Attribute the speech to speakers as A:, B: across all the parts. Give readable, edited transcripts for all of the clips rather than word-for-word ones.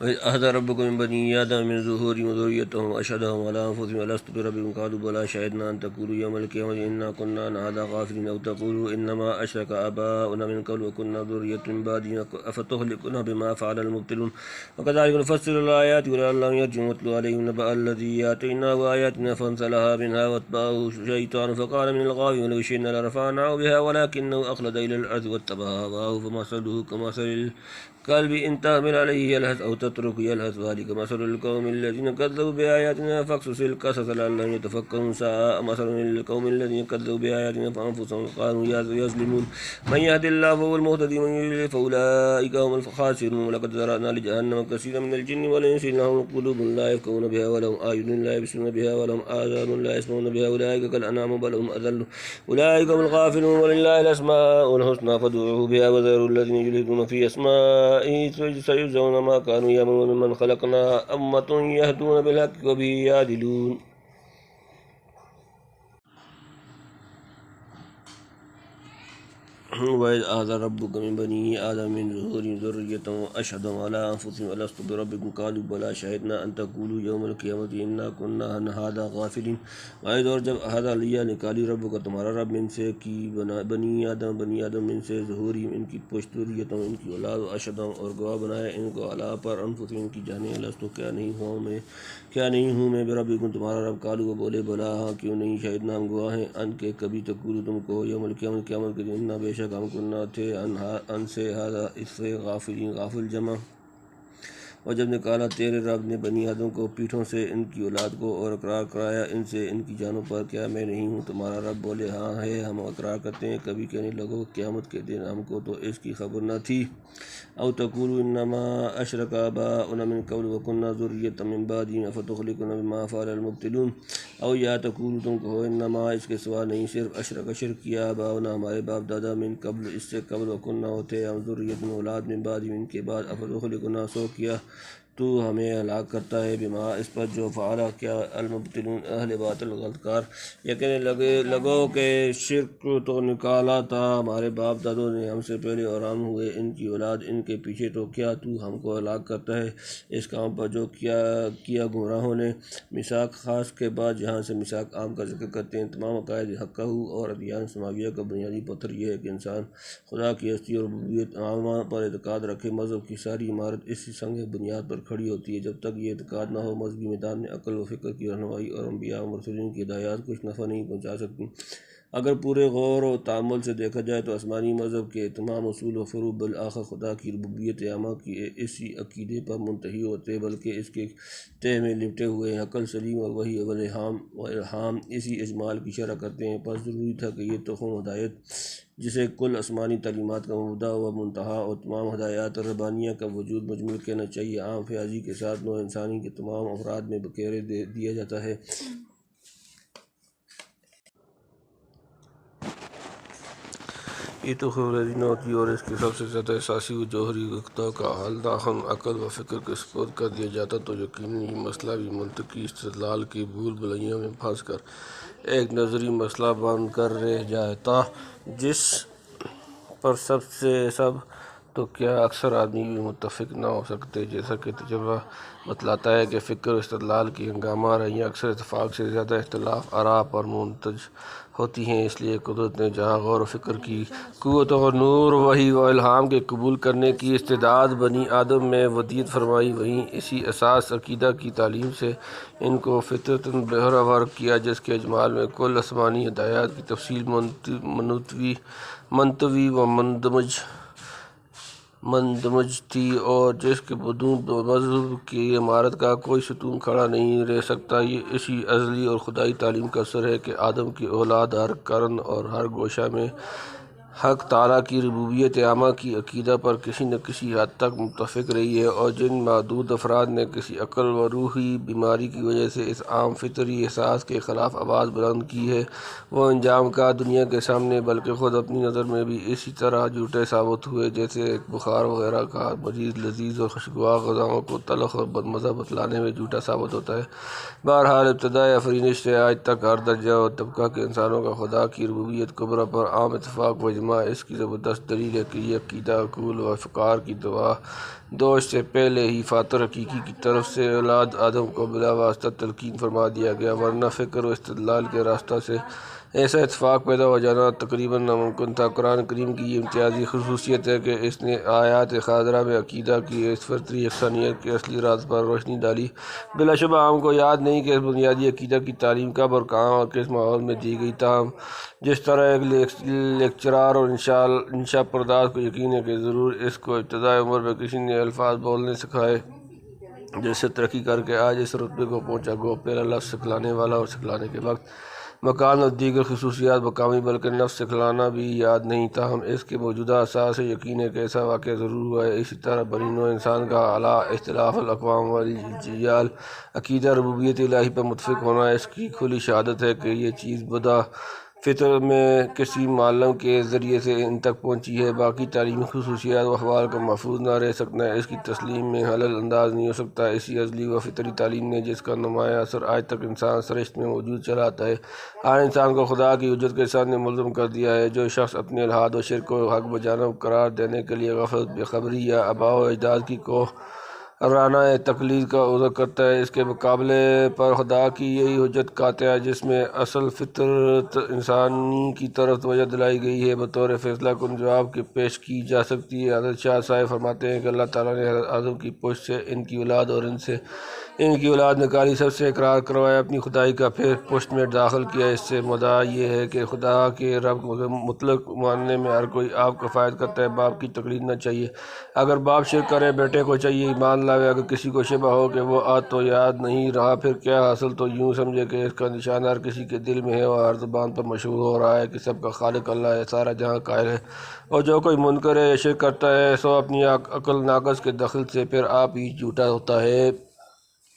A: وإذ أخذ ربكم من بني آدم من ظهورهم وذريتهم وأشهدهم على أنفسهم ألست بربكم قالوا بلى شهدنا أن تقولوا يوم القيامة إنا كنا عن هذا غافلين أو تقولوا إنما أشرك آباؤنا من قبل وكنا ذرية من بعدهم أفتهلكنا بما فعل المبطلون وكذلك نفسر الآيات ولعلهم يرجعون واتل عليهم نبأ الذي آتيناه آياتنا فانسلخ منها واتبعه الشيطان فقال من الغاوين ولو شئنا لرفعناه بها ولكنه أخلد إلى الأرض واتبع هواه فمثله كمثل الكلب إن تحمل عليه يلهث أو تترك يلهث ذلك مثل القوم الذين كذبوا بآياتنا فاقصص القصص لعلهم يتفكرون ساء مثل القوم الذين كذبوا بآياتنا فأنفسهم كانوا يظلمون من يهد الله فهو المهتدي ومن يضلل فأولئك هم الخاسرون ولقد ذرأنا لجهنم كثيرا من الجن والإنس لهم قلوب لا يفقهون بها ولهم أعين لا يبصرون بها ولهم آذان لا يسمعون بها أولئك كالأنعام بل هم أضل أولئك هم الغافلون ولله الأسماء الحسنى فادعوه بها وذروا الذين يلحدون في أسمائه سيجزون ما كانوا يعملون ممن خلقنا أمة يهدون بالحق وبه يعدلون وإذ أخذ ربك من بني آدم من ظهورهم ذريتهم وأشهدهم على أنفسهم ألست بربكم قالوا بلى شهدنا أن تقولوا يوم القيامة إنا كنا عن هذا غافلين وإذ اور جب أخذ لیا نکالی رب کا تمہارا رب من سے کی بنی آدم من سے ظہورہم ان کی پشت ذریتوں ان کی اولاد وأشہدهم اور گواہ بنایا ان کو علی پر انفسهم ان کی جانیں ألست کیا نہیں ہوں میں بربکم تمہارا رب قالوا وہ بولے بلا ہاں کیوں نہیں شہدنا ہم گواہ ہیں ان کے کبھی تقولوا تم کو یوم القیامت قیامت کے دن بے شک ہم کننا تھے ان سے ہذا اس سے غافلین غافل جمع اور جب نکالا تیرے رب نے بنی آدم کو پیٹھوں سے ان کی اولاد کو اور اقرار کرایا ان سے ان کی جانوں پر کیا میں نہیں ہوں تمہارا رب بولے ہاں ہے ہم اقرار کرتے ہیں کبھی کہنے لگو قیامت کے دن ہم کو تو اس کی خبر نہ تھی او تقولوا انما اشرک آباؤنا من قبل وكنا ذریة من بعدهم افتهلكنا بما فعل المبطلون او یا تقولوا تم کہو انما اس کے سوا نہیں صرف شرک کیا آباؤنا ہمارے باپ دادا من قبل اس سے قبل وكنا ہوتے ہم ذریۃ من اولاد من بعدهم ان کے بعد افتهلكنا سو کیا تو ہمیں ہلاک کرتا ہے بما اس پر جو فعلا کیا المبطلون اہل باطل غلطکار یہ کہنے لگو کہ شرک تو نکالا تھا ہمارے باپ دادوں نے ہم سے پہلے اور ہم ہوئے ان کی اولاد ان کے پیچھے تو کیا تو ہم کو ہلاک کرتا ہے اس کام پر جو کیا گمراہوں نے میثاق خاص کے بعد جہاں سے میثاق عام کا ذکر کرتے ہیں تمام عقائد حقہ اور ادیان سماویہ کا بنیادی پتھر یہ ہے کہ انسان خدا کی ہستی اور ربوبیت عامہ پر اعتقاد رکھے مذہب کی ساری عمارت اسی سنگ بنیاد پر کھڑی ہوتی ہے جب تک یہ اعتقاد نہ ہو مذہبی میدان میں عقل و فکر کی رہنمائی اور انبیاء و مرسلین کی ہدایات کچھ نفع نہیں پہنچا سکتی اگر پورے غور و تأمل سے دیکھا جائے تو آسمانی مذہب کے تمام اصول و فروع بالآخر خدا کی ربوبیت عامہ کی اسی عقیدے پر منتہی ہوتے بلکہ اس کے تہ میں لپٹے ہوئے عقل سلیم اور وحی و الہام اسی اجمال کی شرح کرتے ہیں پس ضروری تھا کہ یہ تخم ہدایت جسے کل آسمانی تعلیمات کا مبدا و منتہا اور تمام ہدایات ربانیہ کا وجود مجمل کہنا چاہیے عام فیاضی کے ساتھ نوع انسانی کے تمام افراد میں بکیرے دیا جاتا ہے یہ تو خبردین ہوتی اور اس کے سب سے زیادہ اساسی و جوہری نقطہ کا حل داخل عقل و فکر کے سپرد کر دیا جاتا تو یقینی مسئلہ بھی منطقی استدلال کی بھول بھلائیوں میں پھنس کر ایک نظری مسئلہ بن کر رہ جاتا جس پر سب تو کیا اکثر آدمی بھی متفق نہ ہو سکتے جیسا کہ تجربہ بتلاتا ہے کہ فکر و استدلال کی ہنگامہ رہیاں اکثر اتفاق سے زیادہ اختلاف آراء پر منتج ہوتی ہیں اس لیے قدرت نے جہاں غور و فکر کی قوت اور نور وحی و الہام کے قبول کرنے کی استعداد بنی آدم میں ودیعت فرمائی وہیں اسی اساس عقیدہ کی تعلیم سے ان کو فطرتاً بہرور کیا جس کے اجمال میں کل آسمانی ہدایات کی تفصیل منطوی و مندمج تھی اور جس کے بدون مذہب کی عمارت کا کوئی ستون کھڑا نہیں رہ سکتا یہ اسی ازلی اور خدائی تعلیم کا اثر ہے کہ آدم کی اولاد ہر قرن اور ہر گوشہ میں حق تعالیٰ کی ربوبیت عامہ کی عقیدہ پر کسی نہ کسی حد تک متفق رہی ہے اور جن معدود افراد نے کسی عقل و روحی بیماری کی وجہ سے اس عام فطری احساس کے خلاف آواز بلند کی ہے وہ انجام کا دنیا کے سامنے بلکہ خود اپنی نظر میں بھی اسی طرح جھوٹے ثابت ہوئے جیسے ایک بخار وغیرہ کا مزید لذیذ اور خوشگوار غذاؤں کو تلخ اور بدمزہ بتلانے میں جھوٹا ثابت ہوتا ہے بہرحال ابتدائی آفرینش سے آج تک ہر درجہ اور طبقہ کے انسانوں کا خدا کی ربوبیت کبریٰ پر عام اتفاق و
B: اجماع اس کی زبردست دلیل ہے کہ یہ عقیدہ عقول و افکار کی دعا دوش سے پہلے ہی فاتر حقیقی کی طرف سے اولاد آدم کو بلا واسطہ تلقین فرما دیا گیا، ورنہ فکر و استدلال کے راستہ سے ایسا اتفاق پیدا ہو جانا تقریباً ناممکن تھا۔ قرآن کریم کی یہ امتیازی خصوصیت ہے کہ اس نے آیات خاضرہ میں عقیدہ کی اس فطری یکسانیت کے اصلی راز پر روشنی ڈالی۔ بلا شبہ ہم کو یاد نہیں کہ اس بنیادی عقیدہ کی تعلیم کب اور کہاں اور کس ماحول میں دی گئی، تاہم جس طرح ایک لیکچرار اور انشاء پرداز کو یقین ہے کہ ضرور اس کو ابتدائی عمر میں کسی نے الفاظ بولنے سکھائے، جس سے ترقی کر کے آج اس رتبے کو پہنچا۔ گو پہلا لفظ سکھلانے والا اور سکھلانے کے وقت، مکان اور دیگر خصوصیات مقامی بلکہ نفس سکھلانا بھی یاد نہیں، تاہم اس کے موجودہ اساس سے یقین ہے کہ ایسا واقعہ ضرور ہوا ہے۔ اسی طرح بنی نوع انسان کا اعلیٰ اختلاف الاقوام والاجیال عقیدہ ربوبیت الہی پر متفق ہونا اس کی کھلی شہادت ہے کہ یہ چیز بدا فطر میں کسی معلم کے ذریعے سے ان تک پہنچی ہے۔ باقی تعلیمی خصوصیات و احوال کا محفوظ نہ رہ سکنا اس کی تسلیم میں حلل انداز نہیں ہو سکتا۔ اسی ازلی و فطری تعلیم نے جس کا نمایاں اثر آج تک انسان سرشت میں موجود چلا آتا ہے، آج انسان کو خدا کی حجت کے سامنے ملزم کر دیا ہے۔ جو شخص اپنے الحاد و شرک کو حق بجانب قرار دینے کے لیے غفلت، بے خبری یا آباء و اجداد کی کوہرانہ تقلید کا عذر کرتا ہے، اس کے مقابلے پر خدا کی یہی حجت قاطع جس میں اصل فطرت انسانی کی طرف توجہ دلائی گئی ہے، بطور فیصلہ کن جواب کے پیش کی جا سکتی ہے۔ حضرت شاہ صاحب فرماتے ہیں کہ اللہ تعالیٰ نے حضرت آدم کی پشت سے ان کی اولاد اور ان سے ان کی اولاد نکالی، سب سے اقرار کروایا اپنی خدائی کا، پھر پشت میں داخل کیا۔ اس سے مدعا یہ ہے کہ خدا کے رب مطلق ماننے میں ہر کوئی آپ کفایت کرتا ہے، باپ کی تقلید نہ چاہیے۔ اگر باپ شرک کرے بیٹے کو چاہیے ایمان لاوے، اگر کسی کو شبہ ہو کہ وہ تو یاد نہیں رہا پھر کیا حاصل، تو یوں سمجھے کہ اس کا نشان ہر کسی کے دل میں ہے اور ہر زبان پر مشہور ہو رہا ہے کہ سب کا خالق اللہ ہے، سارا جہاں قائل ہے۔ اور جو کوئی منکر ہے یا شرک کرتا ہے سو اپنی عقل ناقص کے دخل سے پھر آپ ہی جھوٹا ہوتا ہے۔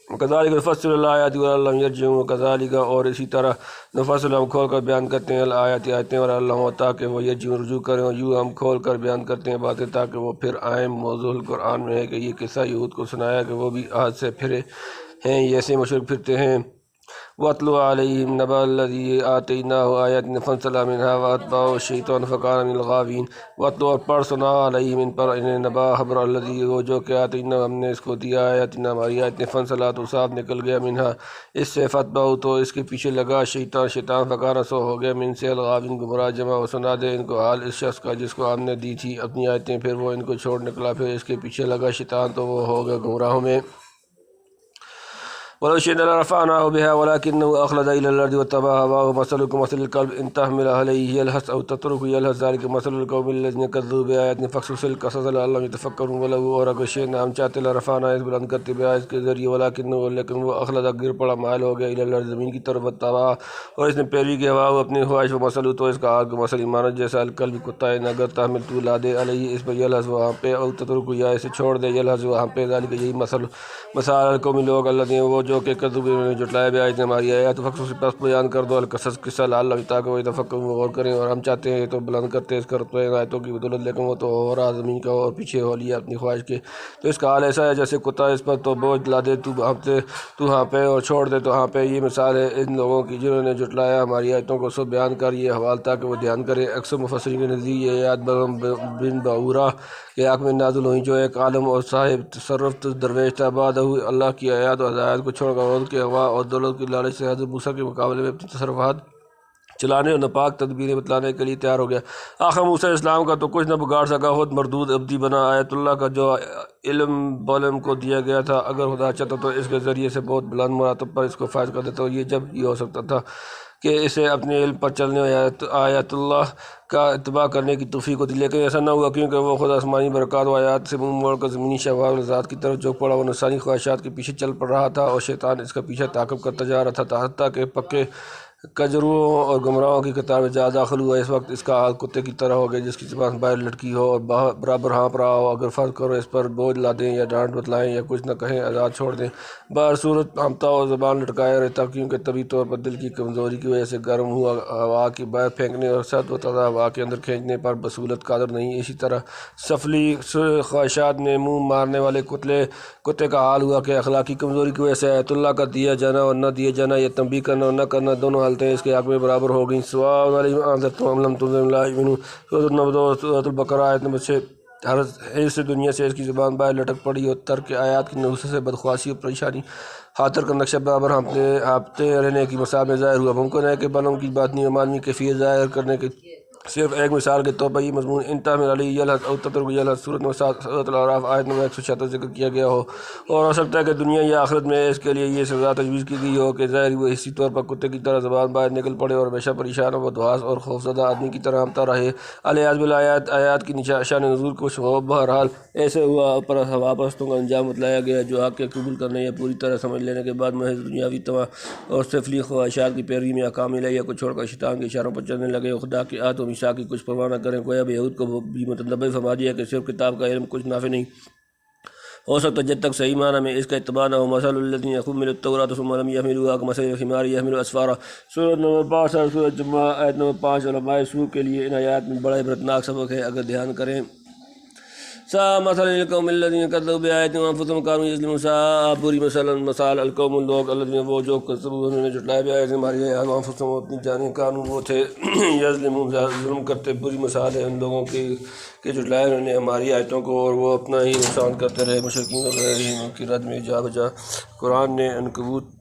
B: وَكَذَلِكَ نُفَصِّلُ الْآيَاتِ وَلَعَلَّهُمْ يَرْجِعُونَ وَكَذَلِكَ اور اسی طرح نفصل ہم کھول کر بیان کرتے ہیں الآیات آیتیں وَلَعَلَّهُمْ تاکہ وہ یرجعون رجوع کریں، اور یوں ہم کھول کر بیان کرتے ہیں باتیں تاکہ وہ پھر آئیں۔ موضوع القرآن میں ہے کہ یہ قصہ یہود کو سنایا کہ وہ بھی عہد سے پھرے ہیں، ایسے مشرک پھرتے ہیں۔ وَاتْلُ عَلَيْهِمْ نَبَأَ الَّذِي آتَيْنَاهُ آيَاتِنَا فَانسَلَخَ مِنْهَا فَأَتْبَعَهُ الشَّيْطَانُ فَكَانَ مِنَ الْغَاوِينَ۔ وَاتْلُ اور پڑھ سنا علیہم ان پر انہیں نبأ خبر الذی وہ جو کہ آتیناہ ہم نے اس کو دیا آیاتنا ہماری آیتیں، فانسلخ تو صاف نکل گیا، منہا اس سے، فَأَتْبَعَهُ تو اس کے پیچھے لگا، شیطان فَكَانَ سو ہو گیا، من سے الغاوین گمراہ جمع، اور سنا دے ان کو حال اس شخص کا جس کو ہم نے دی تھی اپنی آیتیں، پھر وہ ان کو چھوڑ نکلا، پھر اس کے پیچھے لگا شیطان تو وہ ہو گیا گمراہوں میں۔ وَلَوْ شِئْنَا لَرَفَعْنَاهُ بِهَا وَلَكِنَّهُ أَخْلَدَ إِلَى الْأَرْضِ وَاتَّبَعَ هَوَاهُ مَثَلُكُم مَثَلِ الْكَلْبِ إِن تَحْمِلْ عَلَيْهِ يَلْهَثْ أَوْ تَتْرُكْهُ يَلْهَث ذَلِكَ مَثَلُ الْقَوْمِ الَّذِينَ كَذَّبُوا بِآيَاتِنَا فَاقْصُصِ الْقَصَصَ لَعَلَّهُمْ يَتَفَكَّرُونَ۔ وَلَوْ اور اگر شئنا ہم چاہتے لَرَفَعْنَاهُ اس بلند کرتے بِهَا اس کے ذریعے، وَلَكِنَّهُ لیکن وہ اخلد گر پڑا، مائل ہو گیا، إِلَى الْأَرْضِ زمین کی طرف، وَاتَّبَعَ اور اس نے پیروی کی ہوا اپنی خواہش، وَمَثَلُهُ تو اس کا حال کو مثل ایمانت جیسا، الکلب کتا ہے، اگر تحمل تو لا دے علیہ اس پر، یلحظ وہاں پہ، او تترک یا اسے چھوڑ دے، یلحظ وہاں پہ، ذالک یہی مثال القومی لوگ الذین وہ جو کہ کذبوا انہوں نے جھٹلایا بآیاتنا ہماری آیات، فاقصص پس بیان کر دو القصص قصہ لعلہم تاکہ وہ یتفکرون غور کریں۔ اور ہم چاہتے ہیں تو بلند کرتے اس کرتے ہیں آیتوں کی بدولت، لیکن وہ تو ہو رہا زمین کا اور پیچھے ہو لیا اپنی خواہش کے، تو اس کا حال ایسا ہے جیسے کتا اس پر تو بوجھ لا دے تو ہاں پہ اور چھوڑ دے تو ہاں پہ۔ یہ مثال ہے ان لوگوں کی جنہوں نے جھٹلایا ہماری آیتوں کو، سو بیان کر یہ حوال تاکہ وہ دھیان کریں۔ اکثر مفسرین کے نزدیک یہ آیات بن بعورہ کے حق میں نازل ہوئی، جو ایک عالم اور صاحب تصرف درویش تھا، بعد اللہ کی آیات اور ہدایات کو چھوڑ کر عورت کے ہوا اور دولت کی لالچ سے حضرت موسیٰ کے مقابلے میں اپنی تصرفات چلانے اور ناپاک تدبیریں بتلانے کے لیے تیار ہو گیا۔ آخر موسیٰ علیہ السلام کا تو کچھ نہ بگاڑ سکا، خود مردود عبدی بنا۔ آیت اللہ کا جو علم بولم کو دیا گیا تھا، اگر خدا چاہتا تو اس کے ذریعے سے بہت بلند مراتب پر اس کو فائز کر دیتا، یہ جب یہ ہو سکتا تھا کہ اسے اپنے علم پر چلنے اور آیات اللہ کا اتباع کرنے کی توفیق ہوتی، لیکن ایسا نہ ہوا کیونکہ وہ خود آسمانی برکات و آیات سے منہ موڑ کر زمینی شہوات و ذات کی طرف جھک پڑا، وہ نفسانی خواہشات کے پیچھے چل پڑ رہا تھا، اور شیطان اس کا پیچھا تعقب کرتا جا رہا تھا، حتیٰ کہ پکے کجروؤں اور گمراہوں کی قطار میں جا داخل ہوا۔ اس وقت اس کا حال کتے کی طرح ہو گیا جس کی زبان باہر لٹکی ہو اور برابر ہانپ رہا ہو، اگر فرض کرو اس پر بوجھ لا دیں یا ڈانٹ بتلائیں یا کچھ نہ کہیں، آزاد چھوڑ دیں، بہر صورت ہانپتا اور زبان لٹکائے رہتا، کیونکہ طبعی طور پر دل کی کمزوری کی وجہ سے گرم ہوا ہوا کی باہر پھینکنے اور سرد و تازہ ہوا کے اندر کھینچنے پر بصولت قادر نہیں۔ اسی طرح سفلی خواہشات میں منہ مارنے والے کتے کا حال ہوا کہ اخلاقی کمزوری کی وجہ سے آیت اللہ کا دیا جانا اور نہ دیا جانا، یا تنبیہ کرنا اور نہ کرنا، دونوں ڈالتے ہیں اس کے حق میں برابر ہو گئیں۔ سواء علیہم انذرتہم ام لم تنذر لا یؤمنون۔ سورۃ النبأ سورۃ البقرہ آیت نمبر 6۔ ہر حیث سے دنیا سے اس کی زبان باہر لٹک پڑی اور ترک آیات کی نحوست سے بدخواسی اور پریشانی خاطر کا نقشہ برابر ہانپتے رہنے کی مثال میں ظاہر ہوا۔ ممکن ہے کہ بلوں کی باطنی اور معنوی کیفیت ظاہر کرنے کے صرف ایک مثال کے طور پر یہ مضمون ان تحمل علیہ یلحظ او تترک یلحظ سورۃ الاعراف آیت نمبر 176 ذکر کیا گیا ہو، اور ہو سکتا ہے کہ دنیا یا آخرت میں اس کے لیے یہ سزا تجویز کی گئی ہو کہ ظاہری و حسی طور پر کتے کی طرح زبان باہر نکل پڑے اور ہمیشہ پریشان و بدحواس اور خوفزدہ آدمی کی طرح ہانپتا رہے۔ علیہ آیات کی شان نزول کچھ ہو، بہرحال ایسے ہوا پر ہواپرستوں کا انجام بتلایا گیا جو حق کے قبول کرنے یا پوری طرح سمجھ لینے کے بعد محض دنیاوی طمع اور سفلی خواہشات کی پیروی میں احکام الہیہ کو چھوڑ کر شیطان کے اشاروں پر چلنے لگے اور خدا کے عہد و میثاق کی کچھ پرواہ نہ کریں۔ گویا یہود کو بھی متنبع فرما دیا کہ صرف کتاب کا علم کچھ نافع نہیں ہو سکتا جب تک صحیح معنی میں اس کا اتباع نہ ہو۔ مثل الذین حملوا التوراۃ ثم لم یحملوها کمثل الحمار یحمل اسفارا، سورۃ نمبر 62 سورۃ جمعہ آیت نمبر 5۔ علماء سوء کے لیے ان آیات میں بڑا عبرتناک سبق ہے اگر دھیان کریں۔ ساء مثلا القوم الذین کذبوا بآیاتنا وانفسهم کانوا یظلمون۔ ساء بری مثال القوم لوگ الذین وہ جو کذبوا انہوں نے جھٹلایا بآیاتنا ہماری آیات وانفسهم اپنی جانیں کانوا وہ تھے یظلمون ظلم کرتے۔ بری مثال ہے ان لوگوں کی کہ جھٹلایا انہوں نے ہماری آیتوں کو اور وہ اپنا ہی نقصان کرتے رہے۔ مشرکین اور غیرہم کی رد میں جا بجا قرآن نے عنکبوت،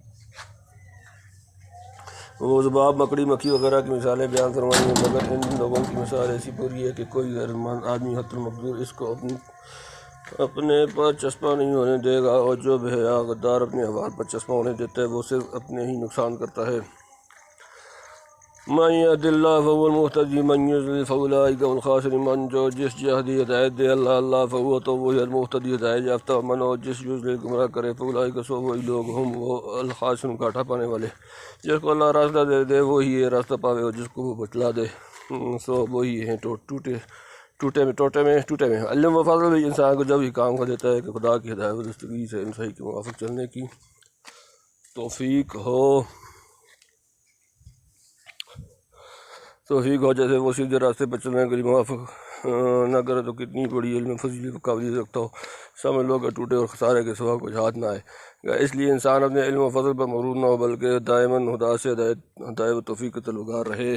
B: وہ ذباب، مکڑی، مکھی وغیرہ کی مثالیں بیان فرمائی ہیں، مگر ان لوگوں کی مثال ایسی بری ہے کہ کوئی غیرتمند آدمی حتی المقدور اس کو اپنے پر چسپاں نہیں ہونے دے گا، اور جو بے حیا غدار اپنے احوال پر چسپاں ہونے دیتا ہے وہ صرف اپنے ہی نقصان کرتا ہے۔ من یهد اللہ فهو المہتدی من یضلل فاولئک هم الخاسرون۔ من جو جس جہت ہدایت دے اللہ فهو تو وہی المہتدی ہدایت یافتہ، من اور جس یضلل گمراہ کرے فاولئک سو وہی لوگ ہم وہ الخاسرون گھاٹا پانے والے۔ جس کو اللہ راستہ دے وہی ہے راستہ پاوے، اور جس کو وہ بتلا دے سو وہی ہیں ٹوٹے میں۔ علم و فضل بھی انسان کو جب ہی کام کر دیتا ہے کہ خدا کی ہدایت و دستگیری سے ان صحیح کے موافق چلنے کی توفیق ہو، جیسے وہ سیدھے راستے پر چلنے کے لیے موافق نہ کرے تو کتنی بڑی علم فضیلت و قابلیت رکھتا ہو، سمجھ لو کہ ٹوٹے اور خسارے کے سوا کچھ ہاتھ نہ آئے گا۔ اس لیے انسان اپنے علم و فضل پر مغرور نہ ہو بلکہ دائماً خدا سے ہدایت و توفیق کا طلبگار رہے۔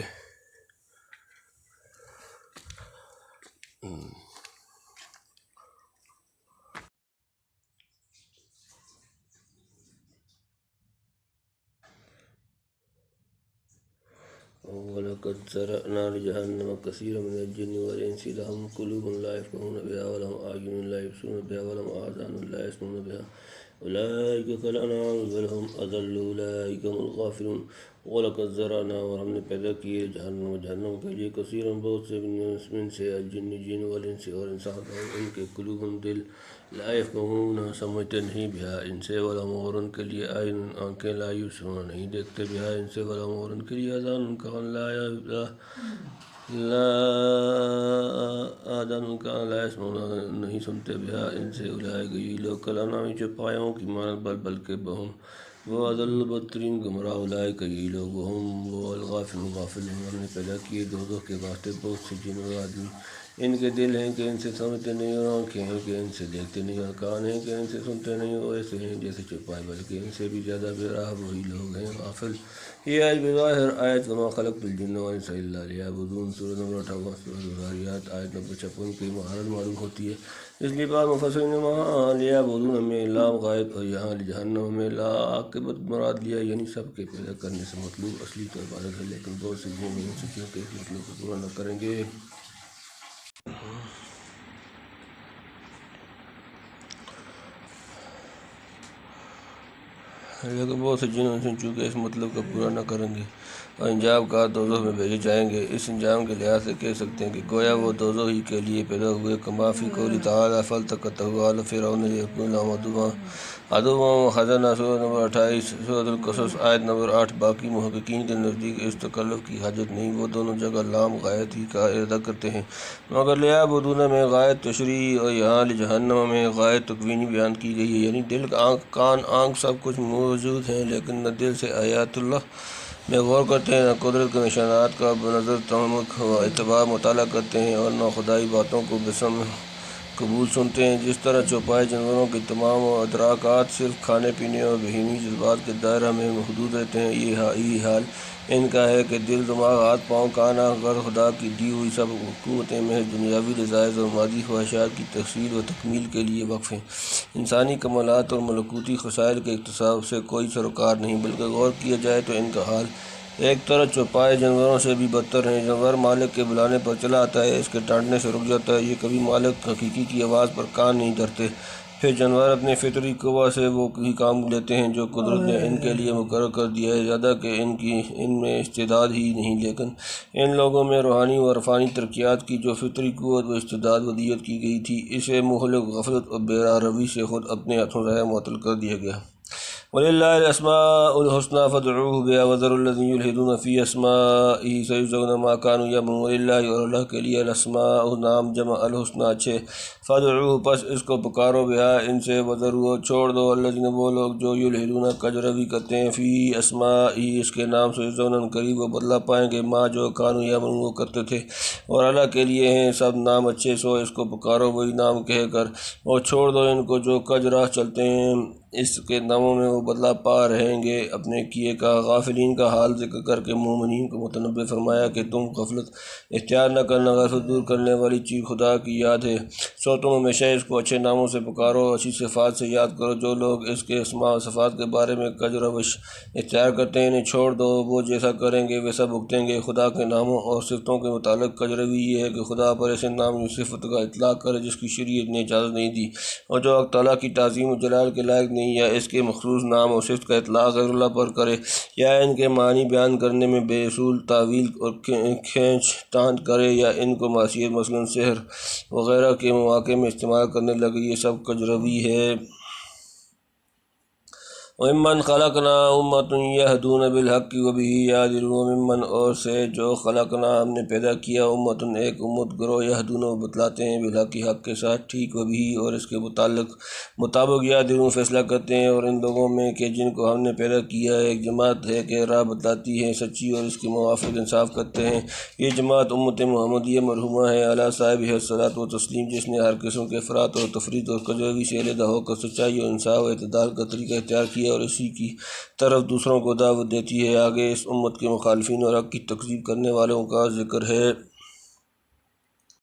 B: وَلَقَدْ ذَرَأْنَا لِجَهَنَّمَ كَثِيرًا مِنَ الْجِنِّ وَالْإِنسِ لَهُمْ قُلُوبٌ لَا يَفْقَهُونَ بِهَا وَلَهُمْ أَعْيُنٌ لَا يُبْصِرُونَ بِهَا وَلَهُمْ آذَانٌ لَا يَسْمَعُونَ بِهَا أُولَئِكَ كَالْأَنْعَامِ بَلْ هُمْ أَضَلُّ أُولَئِكَ هُمُ الْغَافِلُونَ۔ وَلَقَدْ ذَرَأْنَا اور ہم نے پیدا کیے جہنم کے لیے کثیرًا بہت سے من سے الجن جن والانس اور انسان، اور ان کے قلوب دل لا یفقہون سمجھتے نہیں بہا ان سے، ولہم اور ان کے لیے اعین آنکھیں لا یبصرون نہیں دیکھتے بہا ان سے، ولہم اور ان کے لیے آذان کان لا یسمعون نہیں سنتے بہا ان سے، اولئک یہ لوگ کالانعام چوپایوں کی مانند بلکہ بہم وہ اضل بدترین گمراہ، اولئک یہ لوگ وہ الغافلون غافل ہیں۔ ہم نے پیدا کیے دوزخ کے واسطے بہت سے جن اور آدمی، ان کے دل ہیں کہ ان سے سمجھتے نہیں، اور آنکھیں ہیں کہ ان سے دیکھتے نہیں، اور کان ہیں کہ ان سے سنتے نہیں، اور ایسے ہیں جیسے چوپائے بلکہ ان سے بھی زیادہ بے راہ وہی لوگ ہیں غافل۔ یہ آیت بظاہر آیت وما خلقت الجن والانس الا لیعبدون، سورۃ نمبر 58 سورۃ الذاریات آیت نمبر 56 کی مہارت معلوم ہوتی ہے۔ اس لیے بعض مفسرین نے وہاں لیعبدون میں لام غائب اور یہاں جہنم میں لا عاقبت مراد لیا، یعنی سب کے پیدا کرنے سے مطلوب اصلی تو عبادت ہے، لیکن بہت سے جن ان سے کیونکہ اس مطلب کو پورا نہ کریں گے۔ چونکہ اس مطلب کا پورا نہ کریں گے اور انجام کا دوزخ میں بھیجے جائیں گے۔ اس انجام کے لحاظ سے کہہ سکتے ہیں کہ گویا وہ دوزخ ہی کے لیے پیدا ہوئے، کما فی قولی تعالیٰ فالتقطہ آل فرعون لیکون لهم عدوا وحزنا، سورۃ نمبر 28 سورۃ القصص آیت نمبر 8۔ باقی محققین کے نزدیک اس تکلف کی حاجت نہیں، وہ دونوں جگہ لام غایت ہی کا ارادہ کرتے ہیں، مگر لیعبدون میں غایت تشریعی اور یہاں جہنم میں غایت تکوینی بیان کی گئی ہے، یعنی دل، کان، آنکھ سب کچھ موجود ہیں لیکن نہ دل سے آیات اللہ میں غور کرتے ہیں، نہ قدرت کے نشانات کا بنظر تعمق و اعتبار مطالعہ کرتے ہیں، اور نہ خدائی باتوں کو بسمع
A: قبول سنتے ہیں۔ جس طرح چوپائے جانوروں کے تمام ادراکات صرف کھانے پینے اور بہیمی جذبات کے دائرہ میں محدود رہتے ہیں، یہی حال ان کا ہے کہ دل، دماغ، ہاتھ، پاؤں، کان، آنکھ، غرض خدا کی دی ہوئی سب قوتیں محض دنیاوی لذائذ اور مادی خواہشات کی تحصیل و تکمیل کے لیے وقف ہیں۔ انسانی کمالات اور ملکوتی خصائل کے اکتساب سے کوئی سروکار نہیں، بلکہ غور کیا جائے تو ان کا حال ایک طرح چوپائے جانوروں سے بھی بدتر ہے۔ جانور مالک کے بلانے پر چلا آتا ہے، اس کے ڈانٹنے سے رک جاتا ہے، یہ کبھی مالک حقیقی کی آواز پر کان نہیں دھرتے۔ پھر جانور اپنے فطری قوا سے وہ ہی کام لیتے ہیں جو قدرت نے ان کے لیے مقرر کر دیا ہے، زیادہ کہ ان میں استعداد ہی نہیں، لیکن ان لوگوں میں روحانی و عرفانی ترقیات کی جو فطری قوت و استعداد ودیعت کی گئی تھی، اسے مہلک غفلت اور بے راہ روی سے خود اپنے ہاتھوں ضائع معطل کر دیا گیا۔ وَلِلَّهِ الْأَسْمَاءُ الْحُسْنَىٰ فَادْعُوهُ بِهَا وَذَرُوا الَّذِينَ يُلْحِدُونَ فِي أَسْمَائِهِ سَيُجْزَوْنَ مَا كَانُوا يَعْمَلُونَ۔ وَلِلَّهِ، اور اللہ کے لیے، الاسماء نام جمع الحسنیٰ اچھے، فَادْعُوهُ پس اس کو پکارو، بِهَا ان سے، وَذَرُوا چھوڑ دو، الَّذِينَ وہ لوگ جو یلحدون کج روی کرتے ہیں، فی اسمائہ اس کے نام، سیجزون قریب وہ بدلہ پائیں گے، ما جو کانوا یعملون وہ کرتے تھے۔ اور اللہ کے لیے ہیں سب نام اچھے، سو اس کو پکارو وہی نام کہہ کر، اور چھوڑ دو ان کو جو کج راہ چلتے ہیں، اس کے ناموں میں وہ بدلہ پا رہیں گے اپنے کیے کا۔ غافلین کا حال ذکر کر کے مومنین کو متنبہ فرمایا کہ تم غفلت اختیار نہ کرنا، غفلت دور کرنے والی چیز خدا کی یاد ہے، سو تم ہمیشہ اس کو اچھے ناموں سے پکارو، اچھی صفات سے یاد کرو۔ جو لوگ اس کے اسماء و صفات کے بارے میں کج روش اختیار کرتے ہیں، انہیں چھوڑ دو، وہ جیسا کریں گے ویسا بھگتیں گے۔ خدا کے ناموں اور صفتوں کے متعلق کج روی یہ ہے کہ خدا پر ایسے نام یا صفت کا اطلاق کرے جس کی شریعت نے اجازت نہیں دی، اور جو حق تعالیٰ کی تعظیم و جلال کے لائق نہیں، یا اس کے مخصوص نام اور صفت کا اطلاق غیر اللہ پر کرے، یا ان کے معنی بیان کرنے میں بے اصول تاویل اور کھینچ تان کرے، یا ان کو معصیت مثلاً سحر وغیرہ کے مواقع میں استعمال کرنے لگے، یہ سب کج روی ہے۔ وَمِمَّنْ خَلَقْنَا أُمَّةٌ يَهْدُونَ بِالْحَقِّ وَبِهِ يَعْدِلُونَ۔ وَمِمَّنْ اور سے جو خلقنا ہم نے پیدا کیا، امتن ایک امت گروہ، یہدون وہ بتلاتے ہیں، بالحق حق کے ساتھ، ٹھیک، وبہ اور اس کے مطابق، یعدلون فیصلہ کرتے ہیں۔ اور ان لوگوں میں کہ جن کو ہم نے پیدا کیا ہے ایک جماعت ہے کہ راہ بتلاتی ہے سچی اور اس کے موافق انصاف کرتے ہیں، یہ جماعت امت محمدیہ مرحومہ ہے، علی صاحبہ الصلاۃ و تسلیم، جس نے ہر قسم کے افراط اور تفریط اور کج روی سے علیحدہ ہو کر سچائی اور انصاف و اعتدال کا طریقہ اختیار کیا اور اسی کی طرف دوسروں کو دعوت دیتی ہے۔ آگے اس امت کے مخالفین اور حق کی تکذیب کرنے والوں کا ذکر ہے۔